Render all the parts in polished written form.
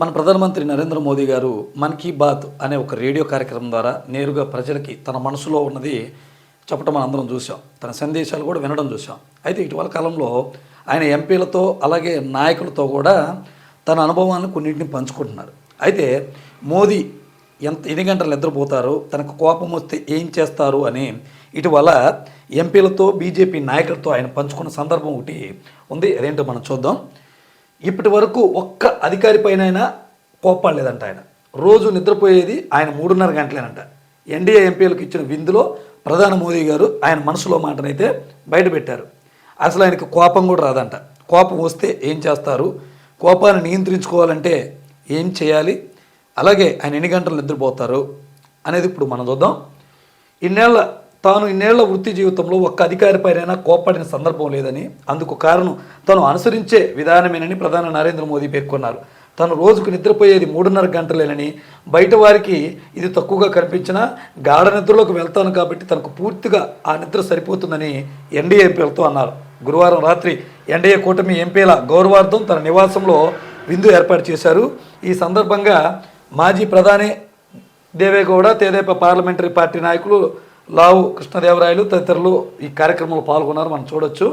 మన ప్రధానమంత్రి నరేంద్ర మోదీ గారు మన్ కీ బాత్ అనే ఒక రేడియో కార్యక్రమం ద్వారా నేరుగా ప్రజలకి తన మనసులో ఉన్నది చెప్పడం మనం అందరం చూసాం. తన సందేశాలు కూడా వినడం చూసాం. అయితే ఇటీవల కాలంలో ఆయన ఎంపీలతో అలాగే నాయకులతో కూడా తన అనుభవాలను కొన్నింటిని పంచుకుంటున్నారు. అయితే మోదీ ఎన్ని గంటలు నిద్రపోతారు, తనకు కోపం వస్తే ఏం చేస్తారు అని ఇటీవల ఎంపీలతో బీజేపీ నాయకులతో ఆయన పంచుకున్న సందర్భం ఒకటి ఉంది. అదేంటో మనం చూద్దాం. ఇప్పటి వరకు ఒక్క అధికారి పైన కోప్పడలేదంట. ఆయన రోజు నిద్రపోయేది ఆయన 3:30 గంటలేనంట. ఎన్డీఏ ఎంపీలకు ఇచ్చిన విందులో ప్రధాని మోదీ గారు ఆయన మనసులో మాటనైతే బయటపెట్టారు. అసలు ఆయనకు కోపం కూడా రాదంట. కోపం వస్తే ఏం చేస్తారు, కోపాన్ని నియంత్రించుకోవాలంటే ఏం చేయాలి, అలాగే ఆయన ఎన్ని గంటలు నిద్రపోతారు అనేది ఇప్పుడు మనం చూద్దాం. ఇన్నేళ్ల వృత్తి జీవితంలో ఒక్క అధికారి పైన కోప్పడిన సందర్భం లేదని, అందుకు కారణం తను అనుసరించే విధానమేనని ప్రధాని నరేంద్ర మోదీ పేర్కొన్నారు. తను రోజుకు నిద్రపోయేది 3:30 గంటలేనని, బయట వారికి ఇది తక్కువగా కనిపించినా గాఢ నిద్రలోకి వెళ్తాను కాబట్టి తనకు పూర్తిగా ఆ నిద్ర సరిపోతుందని ఎన్డీఏ ఎంపీలతో అన్నారు. గురువారం రాత్రి ఎన్డీఏ కూటమి ఎంపీల గౌరవార్థం తన నివాసంలో విందు ఏర్పాటు చేశారు. ఈ సందర్భంగా మాజీ ప్రధాని దేవేగౌడ, తెదేపా పార్లమెంటరీ పార్టీ నాయకులు లావు కృష్ణదేవరాయలు తదితరులు ఈ కార్యక్రమంలో పాల్గొన్నారు. మనం చూడొచ్చు.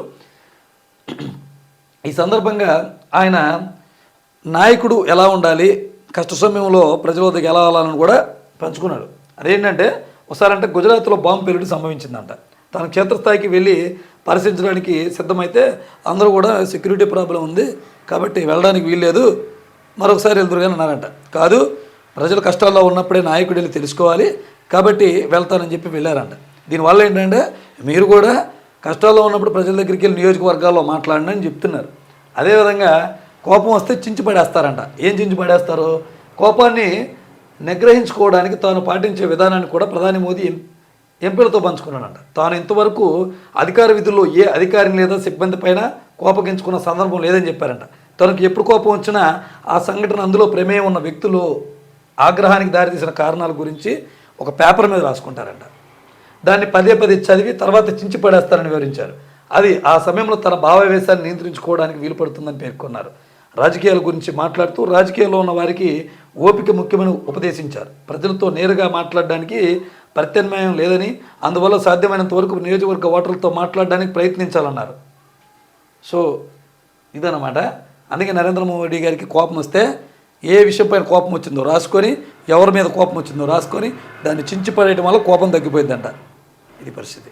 ఈ సందర్భంగా ఆయన నాయకుడు ఎలా ఉండాలి, కష్ట సమయంలో ప్రజల వద్దకు ఎలా వెళ్ళాలని కూడా పంచుకున్నాడు. అదేంటంటే ఒకసారంటే గుజరాత్లో బాంబు పేలుడు సంభవించిందంట. తన క్షేత్రస్థాయికి వెళ్ళి పరిశీలించడానికి సిద్ధమైతే అందరూ కూడా సెక్యూరిటీ ప్రాబ్లం ఉంది కాబట్టి వెళ్ళడానికి వీల్లేదు, మరొకసారి వెళ్తురుగా అన్నారంట. కాదు, ప్రజలు కష్టాల్లో ఉన్నప్పుడే నాయకుడు వెళ్ళి తెలుసుకోవాలి కాబట్టి వెళ్తానని చెప్పి వెళ్ళారంట. దీనివల్ల ఏంటంటే మీరు కూడా కష్టాల్లో ఉన్నప్పుడు ప్రజల దగ్గరికి వెళ్ళి నియోజకవర్గాల్లో మాట్లాడండి అని చెప్తున్నారు. అదేవిధంగా కోపం వస్తే చించి పడేస్తారంట. ఏం చించి పడేస్తారు? కోపాన్ని నిగ్రహించుకోవడానికి తాను పాటించే విధానాన్ని కూడా ప్రధాని మోదీ ఎంపీలతో పంచుకున్నాడంట. తాను ఇంతవరకు అధికార విధుల్లో ఏ అధికారిని లేదా సిబ్బంది పైన కోపగించుకున్న సందర్భం లేదని చెప్పారంట. తనకు ఎప్పుడు కోపం వచ్చినా ఆ సంఘటన అందులో ప్రమేయం ఉన్న వ్యక్తులు ఆగ్రహానికి దారితీసిన కారణాల గురించి ఒక పేపర్ మీద రాసుకుంటారంట. దాన్ని పదే చదివి తర్వాత చించి పడేస్తారని వివరించారు. అది ఆ సమయంలో తన భావావేశాన్ని నియంత్రించుకోవడానికి వీలు పడుతుందని పేర్కొన్నారు. రాజకీయాల గురించి మాట్లాడుతూ రాజకీయాల్లో ఉన్న వారికి ఓపిక ముఖ్యమని ఉపదేశించారు. ప్రజలతో నేరుగా మాట్లాడడానికి ప్రత్యామ్నాయం లేదని, అందువల్ల సాధ్యమైనంత వరకు నియోజకవర్గ ఓటర్లతో మాట్లాడడానికి ప్రయత్నించాలన్నారు. సో ఇదన్నమాట. అందుకే నరేంద్ర మోడీ గారికి కోపం వస్తే ఏ విషయం పైన కోపం వచ్చిందో రాసుకొని, ఎవరి మీద కోపం వచ్చిందో రాసుకొని దాన్ని చించి పడేయడం వల్ల కోపం తగ్గిపోయిందంట. ఇది పరిస్థితి.